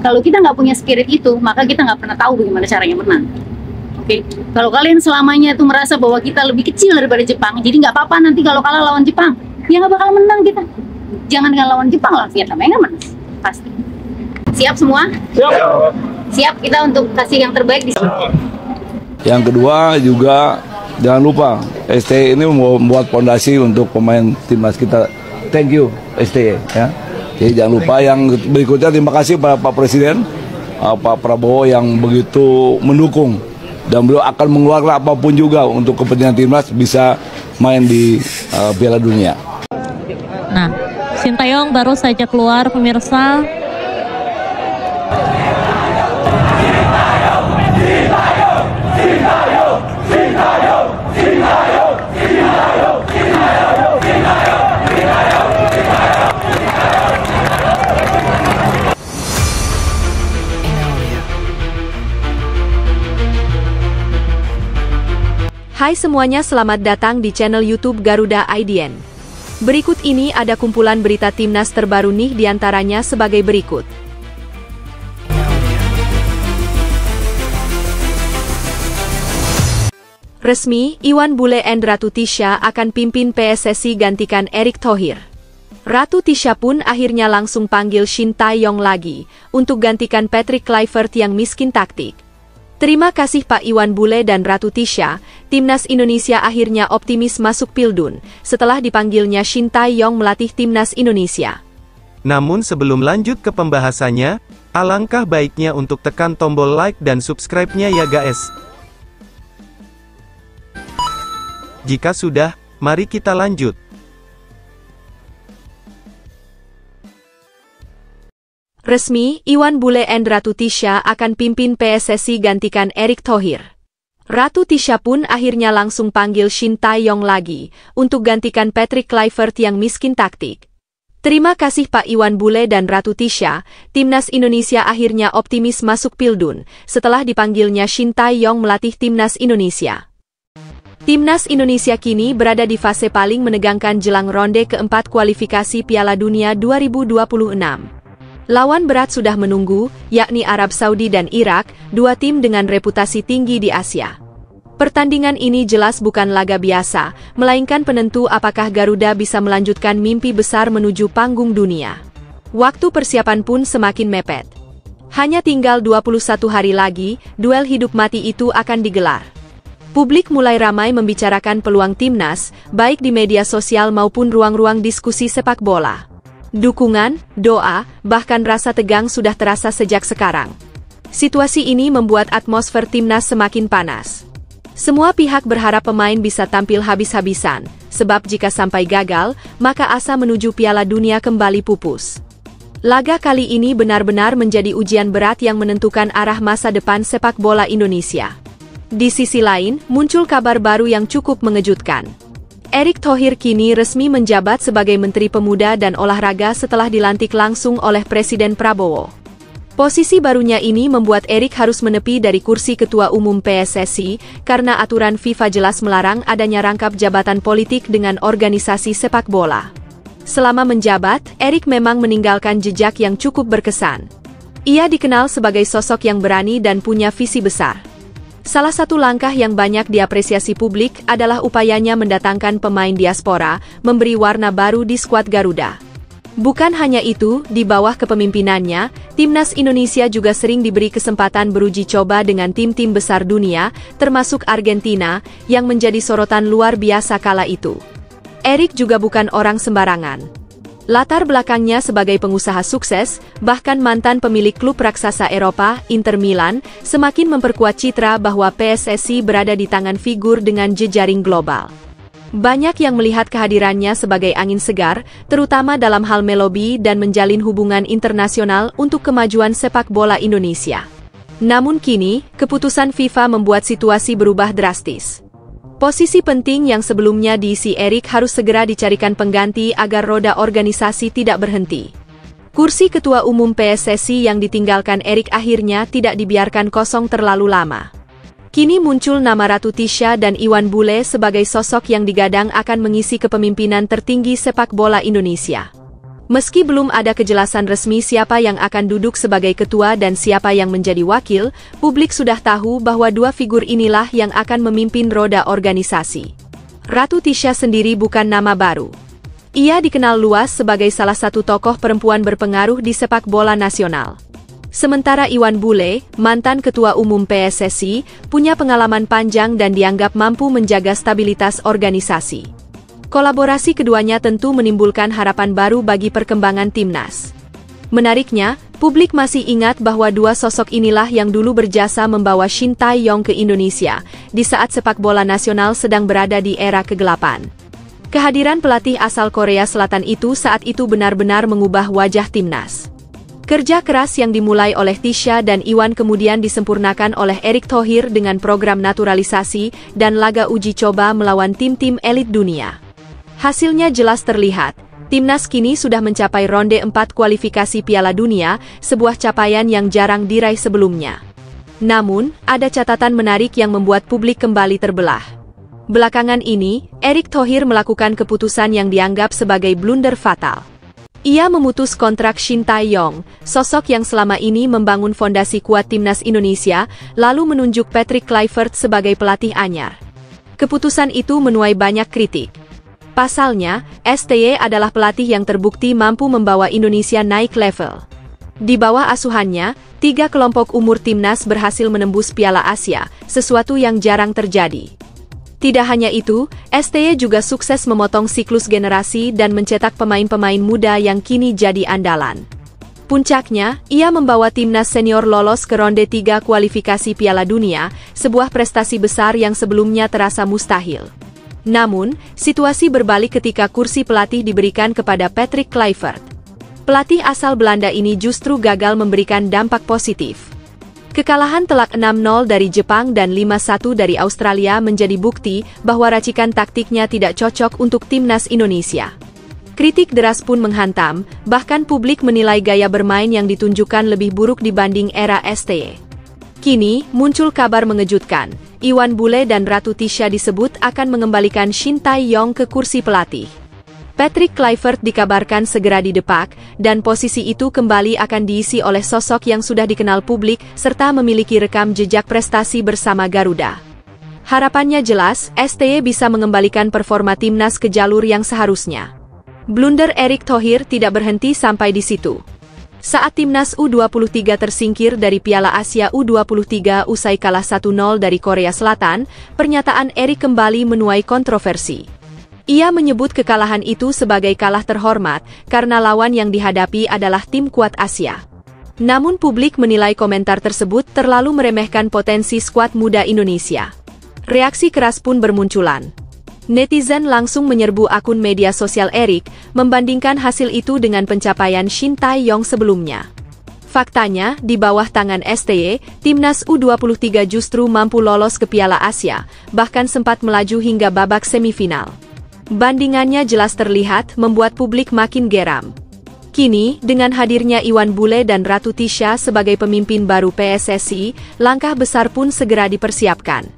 Kalau kita nggak punya spirit itu, maka kita nggak pernah tahu bagaimana caranya menang. Oke, kalau kalian selamanya itu merasa bahwa kita lebih kecil daripada Jepang, jadi nggak apa-apa nanti kalau kalah lawan Jepang, ya nggak bakal menang kita. Jangan dengan lawan Jepang lah, Vietnam yang menang pasti. Siap semua? Siap. Siap kita untuk kasih yang terbaik di sini. Yang kedua juga jangan lupa STY ini membuat fondasi untuk pemain timnas kita. Thank you STY ya. Jadi jangan lupa yang berikutnya terima kasih pada Pak Presiden Pak Prabowo yang begitu mendukung. Dan beliau akan mengeluarkan apapun juga untuk kepentingan timnas bisa main di Piala Dunia. Nah, Sintayong baru saja keluar pemirsa. Hai semuanya, selamat datang di channel YouTube Garuda IDN. Berikut ini ada kumpulan berita timnas terbaru nih, diantaranya sebagai berikut. Resmi, Iwan Bule and Ratu Tisha akan pimpin PSSI gantikan Erick Thohir. Ratu Tisha pun akhirnya langsung panggil Shin Tae-yong lagi untuk gantikan Patrick Kluivert yang miskin taktik. Terima kasih Pak Iwan Bule dan Ratu Tisha, Timnas Indonesia akhirnya optimis masuk Pildun, setelah dipanggilnya Shin Tae-yong melatih Timnas Indonesia. Namun sebelum lanjut ke pembahasannya, alangkah baiknya untuk tekan tombol like dan subscribe-nya ya guys. Jika sudah, mari kita lanjut. Resmi, Iwan Bule and Ratu Tisha akan pimpin PSSI gantikan Erick Thohir. Ratu Tisha pun akhirnya langsung panggil Shin Tae-yong lagi untuk gantikan Patrick Kluivert yang miskin taktik. Terima kasih Pak Iwan Bule dan Ratu Tisha, Timnas Indonesia akhirnya optimis masuk Pildun setelah dipanggilnya Shin Tae-yong melatih Timnas Indonesia. Timnas Indonesia kini berada di fase paling menegangkan jelang ronde keempat kualifikasi Piala Dunia 2026. Lawan berat sudah menunggu, yakni Arab Saudi dan Irak, dua tim dengan reputasi tinggi di Asia. Pertandingan ini jelas bukan laga biasa, melainkan penentu apakah Garuda bisa melanjutkan mimpi besar menuju panggung dunia. Waktu persiapan pun semakin mepet. Hanya tinggal 21 hari lagi, duel hidup mati itu akan digelar. Publik mulai ramai membicarakan peluang timnas, baik di media sosial maupun ruang-ruang diskusi sepak bola. Dukungan, doa, bahkan rasa tegang sudah terasa sejak sekarang. Situasi ini membuat atmosfer timnas semakin panas. Semua pihak berharap pemain bisa tampil habis-habisan, sebab jika sampai gagal, maka asa menuju Piala Dunia kembali pupus. Laga kali ini benar-benar menjadi ujian berat yang menentukan arah masa depan sepak bola Indonesia. Di sisi lain, muncul kabar baru yang cukup mengejutkan. Erick Thohir kini resmi menjabat sebagai Menteri Pemuda dan Olahraga setelah dilantik langsung oleh Presiden Prabowo. Posisi barunya ini membuat Erick harus menepi dari kursi Ketua Umum PSSI karena aturan FIFA jelas melarang adanya rangkap jabatan politik dengan organisasi sepak bola. Selama menjabat, Erick memang meninggalkan jejak yang cukup berkesan. Ia dikenal sebagai sosok yang berani dan punya visi besar. Salah satu langkah yang banyak diapresiasi publik adalah upayanya mendatangkan pemain diaspora, memberi warna baru di skuad Garuda. Bukan hanya itu, di bawah kepemimpinannya, Timnas Indonesia juga sering diberi kesempatan beruji coba dengan tim-tim besar dunia, termasuk Argentina, yang menjadi sorotan luar biasa kala itu. Erick juga bukan orang sembarangan. Latar belakangnya sebagai pengusaha sukses, bahkan mantan pemilik klub raksasa Eropa, Inter Milan, semakin memperkuat citra bahwa PSSI berada di tangan figur dengan jejaring global. Banyak yang melihat kehadirannya sebagai angin segar, terutama dalam hal melobi dan menjalin hubungan internasional untuk kemajuan sepak bola Indonesia. Namun kini, keputusan FIFA membuat situasi berubah drastis. Posisi penting yang sebelumnya diisi Erick harus segera dicarikan pengganti agar roda organisasi tidak berhenti. Kursi Ketua Umum PSSI yang ditinggalkan Erick akhirnya tidak dibiarkan kosong terlalu lama. Kini muncul nama Ratu Tisha dan Iwan Bule sebagai sosok yang digadang akan mengisi kepemimpinan tertinggi sepak bola Indonesia. Meski belum ada kejelasan resmi siapa yang akan duduk sebagai ketua dan siapa yang menjadi wakil, publik sudah tahu bahwa dua figur inilah yang akan memimpin roda organisasi. Ratu Tisha sendiri bukan nama baru. Ia dikenal luas sebagai salah satu tokoh perempuan berpengaruh di sepak bola nasional. Sementara Iwan Bule, mantan ketua umum PSSI, punya pengalaman panjang dan dianggap mampu menjaga stabilitas organisasi. Kolaborasi keduanya tentu menimbulkan harapan baru bagi perkembangan timnas. Menariknya, publik masih ingat bahwa dua sosok inilah yang dulu berjasa membawa Shin Tae-yong ke Indonesia di saat sepak bola nasional sedang berada di era kegelapan. Kehadiran pelatih asal Korea Selatan itu saat itu benar-benar mengubah wajah timnas. Kerja keras yang dimulai oleh Tisha dan Iwan kemudian disempurnakan oleh Erick Thohir dengan program naturalisasi dan laga uji coba melawan tim-tim elit dunia. Hasilnya jelas terlihat, timnas kini sudah mencapai ronde 4 kualifikasi Piala Dunia, sebuah capaian yang jarang diraih sebelumnya. Namun, ada catatan menarik yang membuat publik kembali terbelah. Belakangan ini, Erick Thohir melakukan keputusan yang dianggap sebagai blunder fatal. Ia memutus kontrak Shin Tae-yong, sosok yang selama ini membangun fondasi kuat timnas Indonesia, lalu menunjuk Patrick Kluivert sebagai pelatih anyar. Keputusan itu menuai banyak kritik. Pasalnya, STY adalah pelatih yang terbukti mampu membawa Indonesia naik level. Di bawah asuhannya, 3 kelompok umur timnas berhasil menembus Piala Asia, sesuatu yang jarang terjadi. Tidak hanya itu, STY juga sukses memotong siklus generasi dan mencetak pemain-pemain muda yang kini jadi andalan. Puncaknya, ia membawa timnas senior lolos ke ronde 3 kualifikasi Piala Dunia, sebuah prestasi besar yang sebelumnya terasa mustahil. Namun, situasi berbalik ketika kursi pelatih diberikan kepada Patrick Kluivert. Pelatih asal Belanda ini justru gagal memberikan dampak positif. Kekalahan telak 6-0 dari Jepang dan 5-1 dari Australia menjadi bukti bahwa racikan taktiknya tidak cocok untuk timnas Indonesia. Kritik deras pun menghantam, bahkan publik menilai gaya bermain yang ditunjukkan lebih buruk dibanding era STY. Kini, muncul kabar mengejutkan. Iwan Bule dan Ratu Tisha disebut akan mengembalikan Shin Tae-yong ke kursi pelatih. Patrick Kluivert dikabarkan segera didepak, dan posisi itu kembali akan diisi oleh sosok yang sudah dikenal publik serta memiliki rekam jejak prestasi bersama Garuda. Harapannya jelas, STY bisa mengembalikan performa timnas ke jalur yang seharusnya. Blunder Erick Thohir tidak berhenti sampai di situ. Saat timnas U23 tersingkir dari Piala Asia U23 usai kalah 1-0 dari Korea Selatan, pernyataan Erick kembali menuai kontroversi. Ia menyebut kekalahan itu sebagai kalah terhormat karena lawan yang dihadapi adalah tim kuat Asia. Namun publik menilai komentar tersebut terlalu meremehkan potensi skuad muda Indonesia. Reaksi keras pun bermunculan. Netizen langsung menyerbu akun media sosial Erick, membandingkan hasil itu dengan pencapaian Shin Tae-yong sebelumnya. Faktanya, di bawah tangan STY, timnas U23 justru mampu lolos ke Piala Asia, bahkan sempat melaju hingga babak semifinal. Bandingannya jelas terlihat, membuat publik makin geram. Kini, dengan hadirnya Iwan Bule dan Ratu Tisha sebagai pemimpin baru PSSI, langkah besar pun segera dipersiapkan.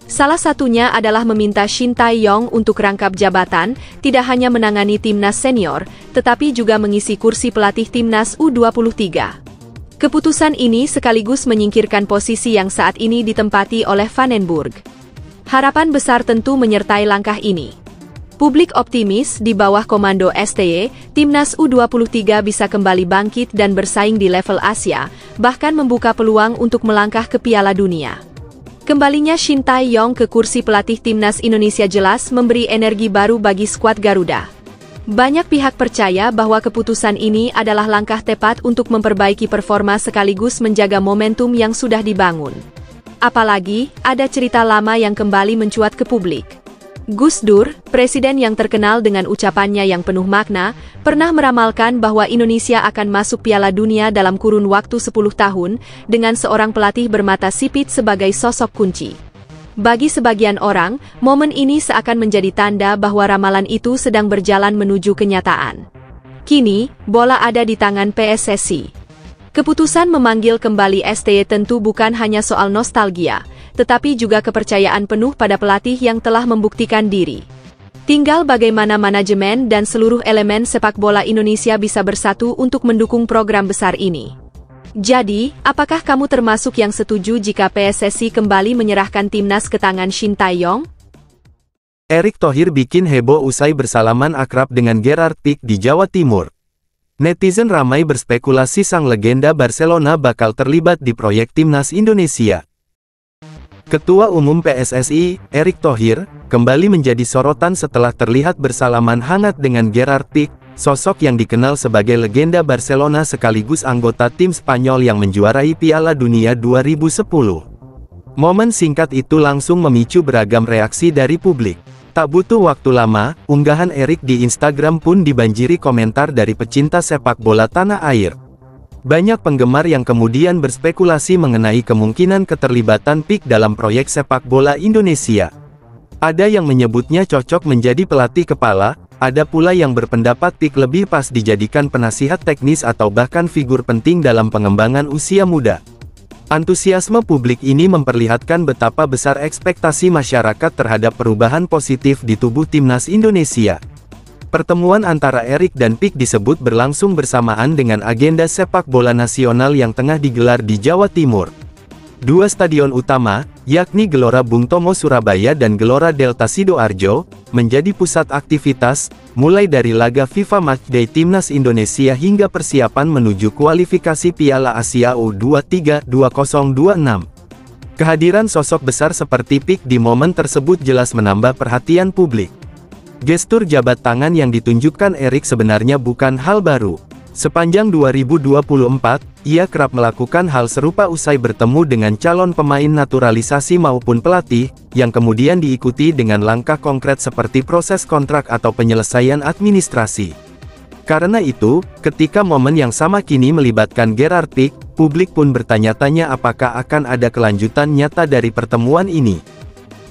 Salah satunya adalah meminta Shin Tae-yong untuk rangkap jabatan, tidak hanya menangani timnas senior, tetapi juga mengisi kursi pelatih timnas U23. Keputusan ini sekaligus menyingkirkan posisi yang saat ini ditempati oleh Vandenburg. Harapan besar tentu menyertai langkah ini. Publik optimis di bawah komando STY, timnas U23 bisa kembali bangkit dan bersaing di level Asia, bahkan membuka peluang untuk melangkah ke Piala Dunia. Kembalinya Shin Tae-yong ke kursi pelatih timnas Indonesia jelas memberi energi baru bagi skuad Garuda. Banyak pihak percaya bahwa keputusan ini adalah langkah tepat untuk memperbaiki performa sekaligus menjaga momentum yang sudah dibangun. Apalagi, ada cerita lama yang kembali mencuat ke publik. Gus Dur, presiden yang terkenal dengan ucapannya yang penuh makna, pernah meramalkan bahwa Indonesia akan masuk Piala Dunia dalam kurun waktu 10 tahun, dengan seorang pelatih bermata sipit sebagai sosok kunci. Bagi sebagian orang, momen ini seakan menjadi tanda bahwa ramalan itu sedang berjalan menuju kenyataan. Kini, bola ada di tangan PSSI. Keputusan memanggil kembali STY tentu bukan hanya soal nostalgia, tetapi juga kepercayaan penuh pada pelatih yang telah membuktikan diri. Tinggal bagaimana manajemen dan seluruh elemen sepak bola Indonesia bisa bersatu untuk mendukung program besar ini. Jadi, apakah kamu termasuk yang setuju jika PSSI kembali menyerahkan timnas ke tangan Shin Tae-yong? Erick Thohir bikin heboh usai bersalaman akrab dengan Gerard Pique di Jawa Timur. Netizen ramai berspekulasi sang legenda Barcelona bakal terlibat di proyek timnas Indonesia. Ketua Umum PSSI, Erick Thohir, kembali menjadi sorotan setelah terlihat bersalaman hangat dengan Gerard Pique, sosok yang dikenal sebagai legenda Barcelona sekaligus anggota tim Spanyol yang menjuarai Piala Dunia 2010. Momen singkat itu langsung memicu beragam reaksi dari publik. Tak butuh waktu lama, unggahan Erick di Instagram pun dibanjiri komentar dari pecinta sepak bola tanah air. Banyak penggemar yang kemudian berspekulasi mengenai kemungkinan keterlibatan Pique dalam proyek sepak bola Indonesia. Ada yang menyebutnya cocok menjadi pelatih kepala, ada pula yang berpendapat Pique lebih pas dijadikan penasihat teknis atau bahkan figur penting dalam pengembangan usia muda. Antusiasme publik ini memperlihatkan betapa besar ekspektasi masyarakat terhadap perubahan positif di tubuh timnas Indonesia. Pertemuan antara Erick dan Pique disebut berlangsung bersamaan dengan agenda sepak bola nasional yang tengah digelar di Jawa Timur. Dua stadion utama, yakni Gelora Bung Tomo Surabaya dan Gelora Delta Sidoarjo, menjadi pusat aktivitas, mulai dari laga FIFA Matchday Timnas Indonesia hingga persiapan menuju kualifikasi Piala Asia U23 2026. Kehadiran sosok besar seperti Pique di momen tersebut jelas menambah perhatian publik. Gestur jabat tangan yang ditunjukkan Erick sebenarnya bukan hal baru. Sepanjang 2024, ia kerap melakukan hal serupa usai bertemu dengan calon pemain naturalisasi maupun pelatih, yang kemudian diikuti dengan langkah konkret seperti proses kontrak atau penyelesaian administrasi. Karena itu, ketika momen yang sama kini melibatkan Gerard Pique, publik pun bertanya-tanya apakah akan ada kelanjutan nyata dari pertemuan ini.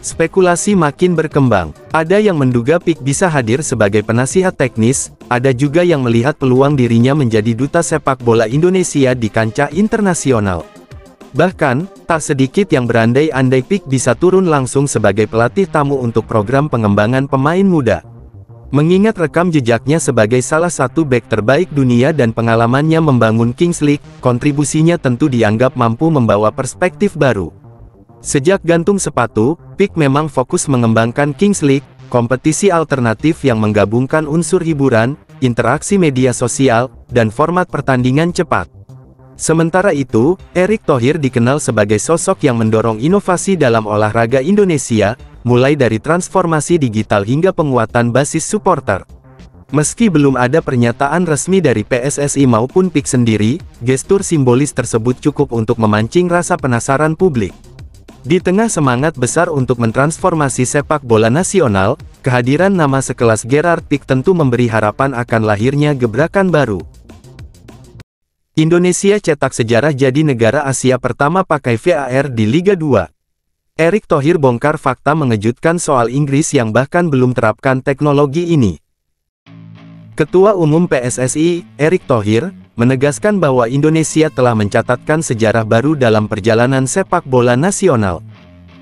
Spekulasi makin berkembang. Ada yang menduga Pique bisa hadir sebagai penasihat teknis, ada juga yang melihat peluang dirinya menjadi duta sepak bola Indonesia di kancah internasional. Bahkan, tak sedikit yang berandai-andai Pique bisa turun langsung sebagai pelatih tamu untuk program pengembangan pemain muda. Mengingat rekam jejaknya sebagai salah satu bek terbaik dunia dan pengalamannya membangun Kings League, kontribusinya tentu dianggap mampu membawa perspektif baru. Sejak gantung sepatu, Pique memang fokus mengembangkan Kings League, kompetisi alternatif yang menggabungkan unsur hiburan, interaksi media sosial, dan format pertandingan cepat. Sementara itu, Erick Thohir dikenal sebagai sosok yang mendorong inovasi dalam olahraga Indonesia, mulai dari transformasi digital hingga penguatan basis supporter. Meski belum ada pernyataan resmi dari PSSI maupun Pique sendiri, gestur simbolis tersebut cukup untuk memancing rasa penasaran publik. Di tengah semangat besar untuk mentransformasi sepak bola nasional, kehadiran nama sekelas Gerard Pique tentu memberi harapan akan lahirnya gebrakan baru. Indonesia cetak sejarah jadi negara Asia pertama pakai VAR di Liga 2. Erick Thohir bongkar fakta mengejutkan soal Inggris yang bahkan belum terapkan teknologi ini. Ketua Umum PSSI, Erick Thohir, menegaskan bahwa Indonesia telah mencatatkan sejarah baru dalam perjalanan sepak bola nasional.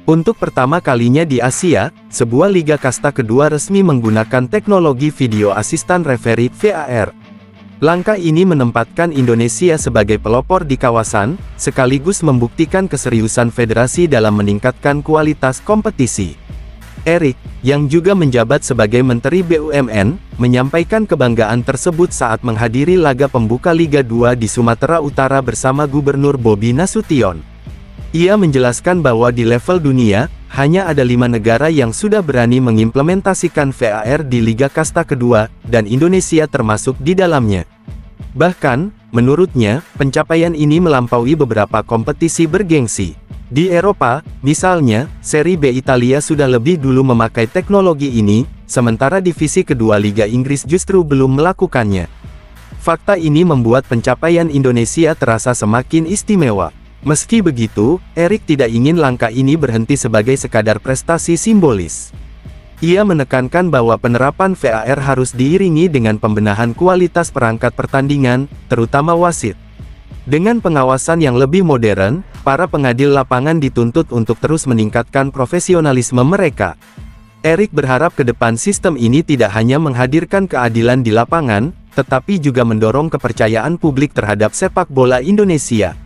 Untuk pertama kalinya di Asia, sebuah liga kasta kedua resmi menggunakan teknologi video asistan referee VAR. Langkah ini menempatkan Indonesia sebagai pelopor di kawasan, sekaligus membuktikan keseriusan federasi dalam meningkatkan kualitas kompetisi. Erick, yang juga menjabat sebagai Menteri BUMN, menyampaikan kebanggaan tersebut saat menghadiri laga pembuka Liga 2 di Sumatera Utara bersama Gubernur Bobi Nasution. Ia menjelaskan bahwa di level dunia, hanya ada 5 negara yang sudah berani mengimplementasikan VAR di Liga Kasta kedua, dan Indonesia termasuk di dalamnya. Bahkan, menurutnya, pencapaian ini melampaui beberapa kompetisi bergengsi. Di Eropa, misalnya, Serie B Italia sudah lebih dulu memakai teknologi ini, sementara divisi kedua Liga Inggris justru belum melakukannya. Fakta ini membuat pencapaian Indonesia terasa semakin istimewa. Meski begitu, Erick tidak ingin langkah ini berhenti sebagai sekadar prestasi simbolis. Ia menekankan bahwa penerapan VAR harus diiringi dengan pembenahan kualitas perangkat pertandingan, terutama wasit. Dengan pengawasan yang lebih modern, para pengadil lapangan dituntut untuk terus meningkatkan profesionalisme mereka. Erik berharap ke depan sistem ini tidak hanya menghadirkan keadilan di lapangan, tetapi juga mendorong kepercayaan publik terhadap sepak bola Indonesia.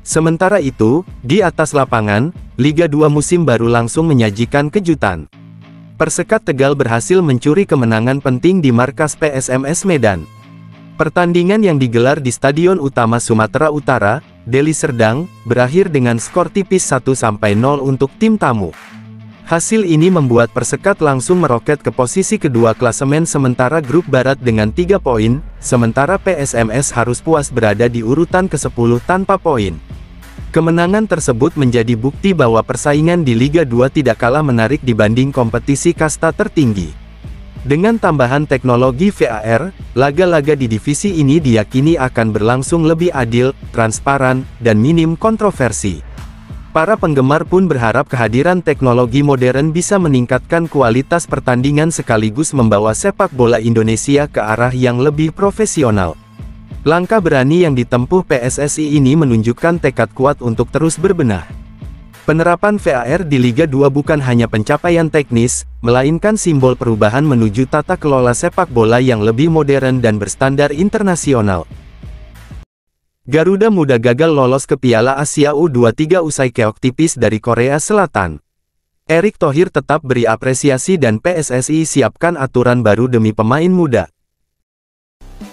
Sementara itu, di atas lapangan, Liga 2 musim baru langsung menyajikan kejutan. Persekat Tegal berhasil mencuri kemenangan penting di markas PSMS Medan. Pertandingan yang digelar di Stadion Utama Sumatera Utara, Deli Serdang, berakhir dengan skor tipis 1-0 untuk tim tamu. Hasil ini membuat Persekat langsung meroket ke posisi kedua klasemen sementara grup Barat dengan 3 poin, sementara PSMS harus puas berada di urutan ke-10 tanpa poin. Kemenangan tersebut menjadi bukti bahwa persaingan di Liga 2 tidak kalah menarik dibanding kompetisi kasta tertinggi. Dengan tambahan teknologi VAR, laga-laga di divisi ini diyakini akan berlangsung lebih adil, transparan, dan minim kontroversi. Para penggemar pun berharap kehadiran teknologi modern bisa meningkatkan kualitas pertandingan sekaligus membawa sepak bola Indonesia ke arah yang lebih profesional. Langkah berani yang ditempuh PSSI ini menunjukkan tekad kuat untuk terus berbenah. Penerapan VAR di Liga 2 bukan hanya pencapaian teknis, melainkan simbol perubahan menuju tata kelola sepak bola yang lebih modern dan berstandar internasional. Garuda Muda gagal lolos ke Piala Asia U23 usai keok tipis dari Korea Selatan. Erick Thohir tetap beri apresiasi dan PSSI siapkan aturan baru demi pemain muda.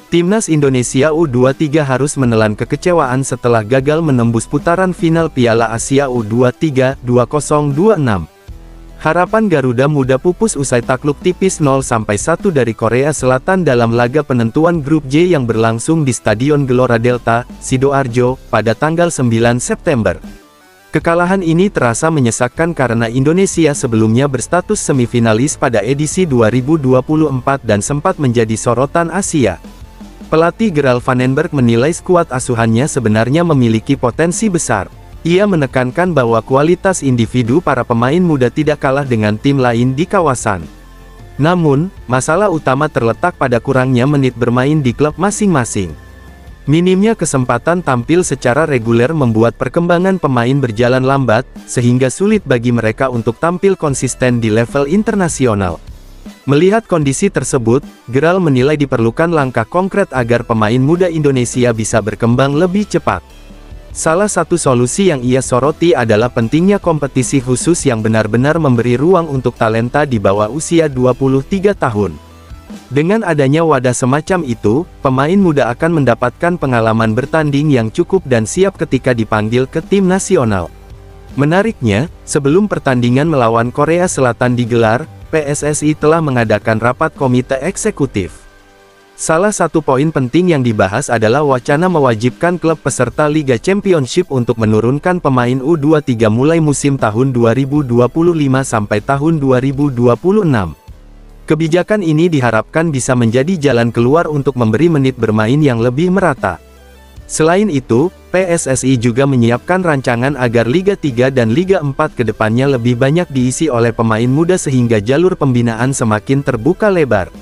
Timnas Indonesia U23 harus menelan kekecewaan setelah gagal menembus putaran final Piala Asia U23 2026. Harapan Garuda Muda pupus usai takluk tipis 0-1 dari Korea Selatan dalam laga penentuan grup J yang berlangsung di Stadion Gelora Delta, Sidoarjo, pada tanggal 9 September. Kekalahan ini terasa menyesakkan karena Indonesia sebelumnya berstatus semifinalis pada edisi 2024 dan sempat menjadi sorotan Asia. Pelatih Gerald Vandenberg menilai skuad asuhannya sebenarnya memiliki potensi besar. Ia menekankan bahwa kualitas individu para pemain muda tidak kalah dengan tim lain di kawasan. Namun, masalah utama terletak pada kurangnya menit bermain di klub masing-masing. Minimnya kesempatan tampil secara reguler membuat perkembangan pemain berjalan lambat, sehingga sulit bagi mereka untuk tampil konsisten di level internasional. Melihat kondisi tersebut, Gerald menilai diperlukan langkah konkret agar pemain muda Indonesia bisa berkembang lebih cepat. Salah satu solusi yang ia soroti adalah pentingnya kompetisi khusus yang benar-benar memberi ruang untuk talenta di bawah usia 23 tahun. Dengan adanya wadah semacam itu, pemain muda akan mendapatkan pengalaman bertanding yang cukup dan siap ketika dipanggil ke tim nasional. Menariknya, sebelum pertandingan melawan Korea Selatan digelar, PSSI telah mengadakan rapat komite eksekutif. Salah satu poin penting yang dibahas adalah wacana mewajibkan klub peserta Liga Championship untuk menurunkan pemain U23 mulai musim tahun 2025 sampai tahun 2026. Kebijakan ini diharapkan bisa menjadi jalan keluar untuk memberi menit bermain yang lebih merata. Selain itu, PSSI juga menyiapkan rancangan agar Liga 3 dan Liga 4 ke depannya lebih banyak diisi oleh pemain muda sehingga jalur pembinaan semakin terbuka lebar.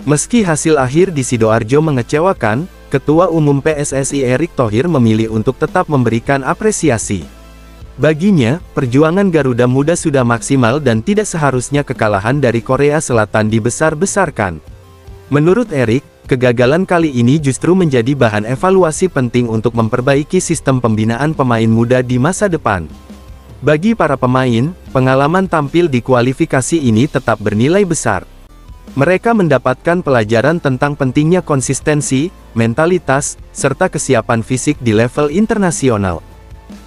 Meski hasil akhir di Sidoarjo mengecewakan, Ketua Umum PSSI Erick Thohir memilih untuk tetap memberikan apresiasi. Baginya, perjuangan Garuda Muda sudah maksimal dan tidak seharusnya kekalahan dari Korea Selatan dibesar-besarkan. Menurut Erick, kegagalan kali ini justru menjadi bahan evaluasi penting untuk memperbaiki sistem pembinaan pemain muda di masa depan. Bagi para pemain, pengalaman tampil di kualifikasi ini tetap bernilai besar. Mereka mendapatkan pelajaran tentang pentingnya konsistensi, mentalitas, serta kesiapan fisik di level internasional.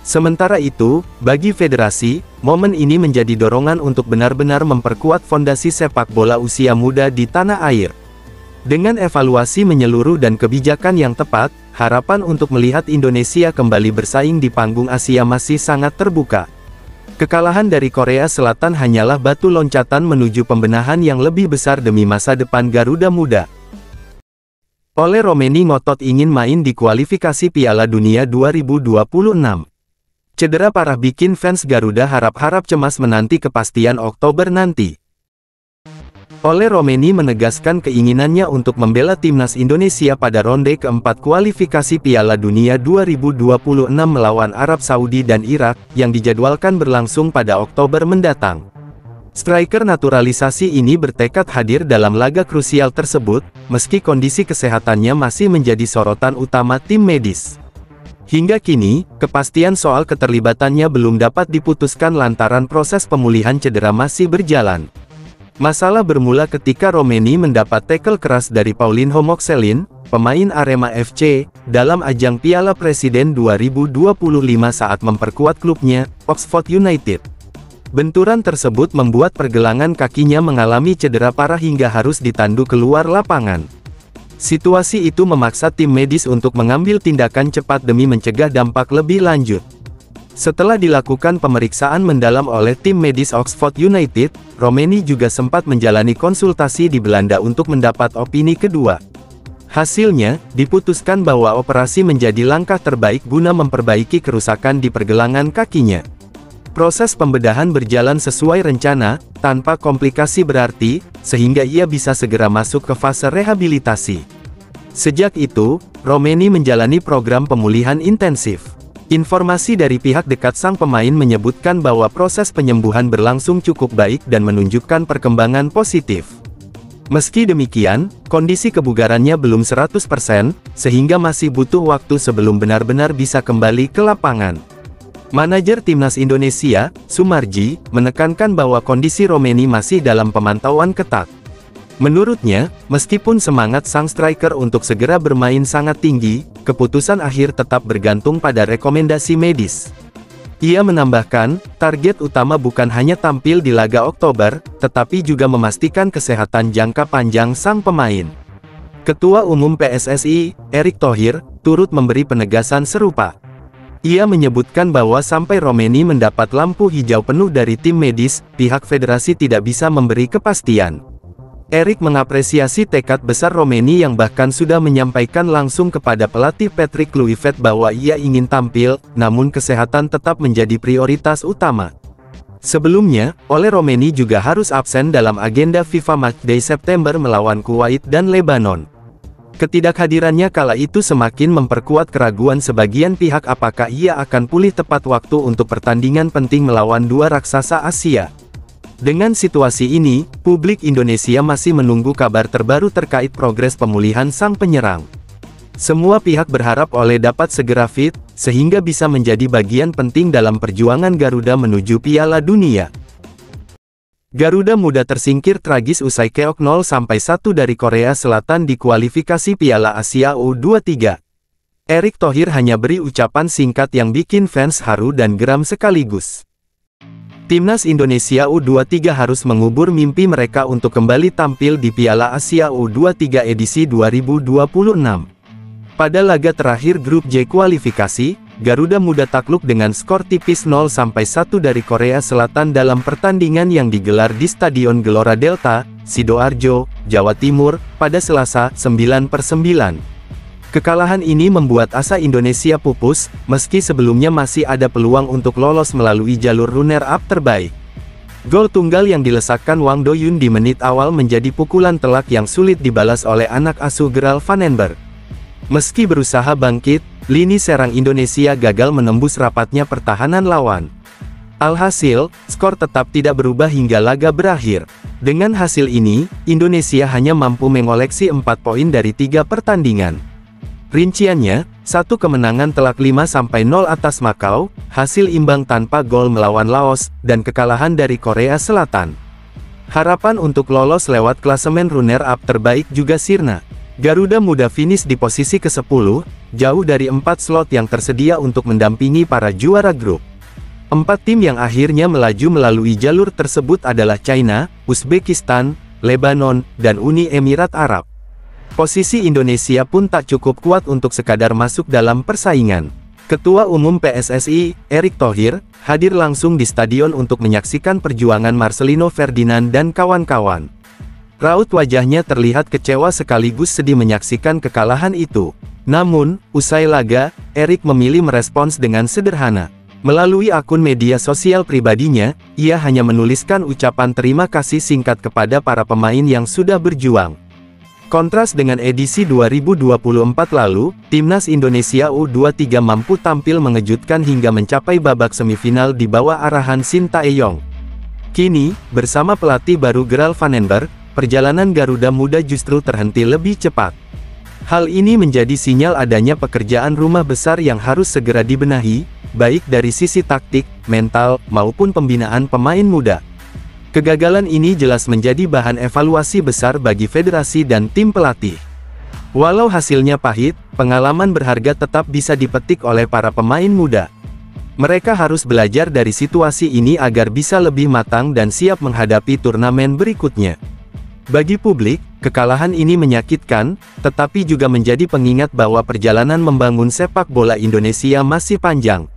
Sementara itu, bagi federasi, momen ini menjadi dorongan untuk benar-benar memperkuat fondasi sepak bola usia muda di tanah air. Dengan evaluasi menyeluruh dan kebijakan yang tepat, harapan untuk melihat Indonesia kembali bersaing di panggung Asia masih sangat terbuka. Kekalahan dari Korea Selatan hanyalah batu loncatan menuju pembenahan yang lebih besar demi masa depan Garuda Muda. Ole Romeni ngotot ingin main di kualifikasi Piala Dunia 2026. Cedera parah bikin fans Garuda harap-harap cemas menanti kepastian Oktober nanti. Ole Romeni menegaskan keinginannya untuk membela timnas Indonesia pada ronde keempat kualifikasi Piala Dunia 2026 melawan Arab Saudi dan Irak, yang dijadwalkan berlangsung pada Oktober mendatang. Striker naturalisasi ini bertekad hadir dalam laga krusial tersebut, meski kondisi kesehatannya masih menjadi sorotan utama tim medis. Hingga kini, kepastian soal keterlibatannya belum dapat diputuskan lantaran proses pemulihan cedera masih berjalan. Masalah bermula ketika Romeni mendapat tackle keras dari Paulinho Moxelin, pemain Arema FC, dalam ajang Piala Presiden 2025 saat memperkuat klubnya, Oxford United. Benturan tersebut membuat pergelangan kakinya mengalami cedera parah hingga harus ditandu keluar lapangan. Situasi itu memaksa tim medis untuk mengambil tindakan cepat demi mencegah dampak lebih lanjut. Setelah dilakukan pemeriksaan mendalam oleh tim medis Oxford United, Romeni juga sempat menjalani konsultasi di Belanda untuk mendapat opini kedua. Hasilnya, diputuskan bahwa operasi menjadi langkah terbaik guna memperbaiki kerusakan di pergelangan kakinya. Proses pembedahan berjalan sesuai rencana, tanpa komplikasi berarti, sehingga ia bisa segera masuk ke fase rehabilitasi. Sejak itu, Romeni menjalani program pemulihan intensif. Informasi dari pihak dekat sang pemain menyebutkan bahwa proses penyembuhan berlangsung cukup baik dan menunjukkan perkembangan positif. Meski demikian, kondisi kebugarannya belum 100%, sehingga masih butuh waktu sebelum benar-benar bisa kembali ke lapangan. Manajer Timnas Indonesia, Sumarji, menekankan bahwa kondisi Romeni masih dalam pemantauan ketat. Menurutnya, meskipun semangat sang striker untuk segera bermain sangat tinggi, keputusan akhir tetap bergantung pada rekomendasi medis. Ia menambahkan, target utama bukan hanya tampil di laga Oktober, tetapi juga memastikan kesehatan jangka panjang sang pemain. Ketua Umum PSSI, Erick Thohir, turut memberi penegasan serupa. Ia menyebutkan bahwa sampai Romeni mendapat lampu hijau penuh dari tim medis, pihak federasi tidak bisa memberi kepastian. Erick mengapresiasi tekad besar Romeni yang bahkan sudah menyampaikan langsung kepada pelatih Patrick Kluivert bahwa ia ingin tampil, namun kesehatan tetap menjadi prioritas utama. Sebelumnya, Romeni juga harus absen dalam agenda FIFA Matchday September melawan Kuwait dan Lebanon. Ketidakhadirannya kala itu semakin memperkuat keraguan sebagian pihak apakah ia akan pulih tepat waktu untuk pertandingan penting melawan dua raksasa Asia. Dengan situasi ini, publik Indonesia masih menunggu kabar terbaru terkait progres pemulihan sang penyerang. Semua pihak berharap Ole dapat segera fit, sehingga bisa menjadi bagian penting dalam perjuangan Garuda menuju Piala Dunia. Garuda Muda tersingkir tragis usai keok 0-1 dari Korea Selatan di kualifikasi Piala Asia U23. Erick Thohir hanya beri ucapan singkat yang bikin fans haru dan geram sekaligus. Timnas Indonesia U23 harus mengubur mimpi mereka untuk kembali tampil di Piala Asia U23 edisi 2026. Pada laga terakhir grup J kualifikasi, Garuda Muda takluk dengan skor tipis 0-1 dari Korea Selatan dalam pertandingan yang digelar di Stadion Gelora Delta, Sidoarjo, Jawa Timur, pada Selasa, 9/9. Kekalahan ini membuat asa Indonesia pupus, meski sebelumnya masih ada peluang untuk lolos melalui jalur runner-up terbaik. Gol tunggal yang dilesakkan Wang Do-yun di menit awal menjadi pukulan telak yang sulit dibalas oleh anak asuh Gerald Vandenberg. Meski berusaha bangkit, lini serang Indonesia gagal menembus rapatnya pertahanan lawan. Alhasil, skor tetap tidak berubah hingga laga berakhir. Dengan hasil ini, Indonesia hanya mampu mengoleksi 4 poin dari 3 pertandingan. Rinciannya, 1 kemenangan telak 5-0 atas Makau, hasil imbang tanpa gol melawan Laos, dan kekalahan dari Korea Selatan. Harapan untuk lolos lewat klasemen runner-up terbaik juga sirna. Garuda Muda finish di posisi ke-10, jauh dari 4 slot yang tersedia untuk mendampingi para juara grup. 4 tim yang akhirnya melaju melalui jalur tersebut adalah China, Uzbekistan, Lebanon, dan Uni Emirat Arab. Posisi Indonesia pun tak cukup kuat untuk sekadar masuk dalam persaingan. Ketua Umum PSSI, Erick Thohir, hadir langsung di stadion untuk menyaksikan perjuangan Marcelino Ferdinand dan kawan-kawan. Raut wajahnya terlihat kecewa sekaligus sedih menyaksikan kekalahan itu. Namun, usai laga, Erick memilih merespons dengan sederhana. Melalui akun media sosial pribadinya, ia hanya menuliskan ucapan terima kasih singkat kepada para pemain yang sudah berjuang. Kontras dengan edisi 2024 lalu, Timnas Indonesia U23 mampu tampil mengejutkan hingga mencapai babak semifinal di bawah arahan Shin Tae-yong. Kini, bersama pelatih baru Gerald Vandenberg, perjalanan Garuda Muda justru terhenti lebih cepat. Hal ini menjadi sinyal adanya pekerjaan rumah besar yang harus segera dibenahi, baik dari sisi taktik, mental, maupun pembinaan pemain muda. Kegagalan ini jelas menjadi bahan evaluasi besar bagi federasi dan tim pelatih. Walau hasilnya pahit, pengalaman berharga tetap bisa dipetik oleh para pemain muda. Mereka harus belajar dari situasi ini agar bisa lebih matang dan siap menghadapi turnamen berikutnya. Bagi publik, kekalahan ini menyakitkan, tetapi juga menjadi pengingat bahwa perjalanan membangun sepak bola Indonesia masih panjang.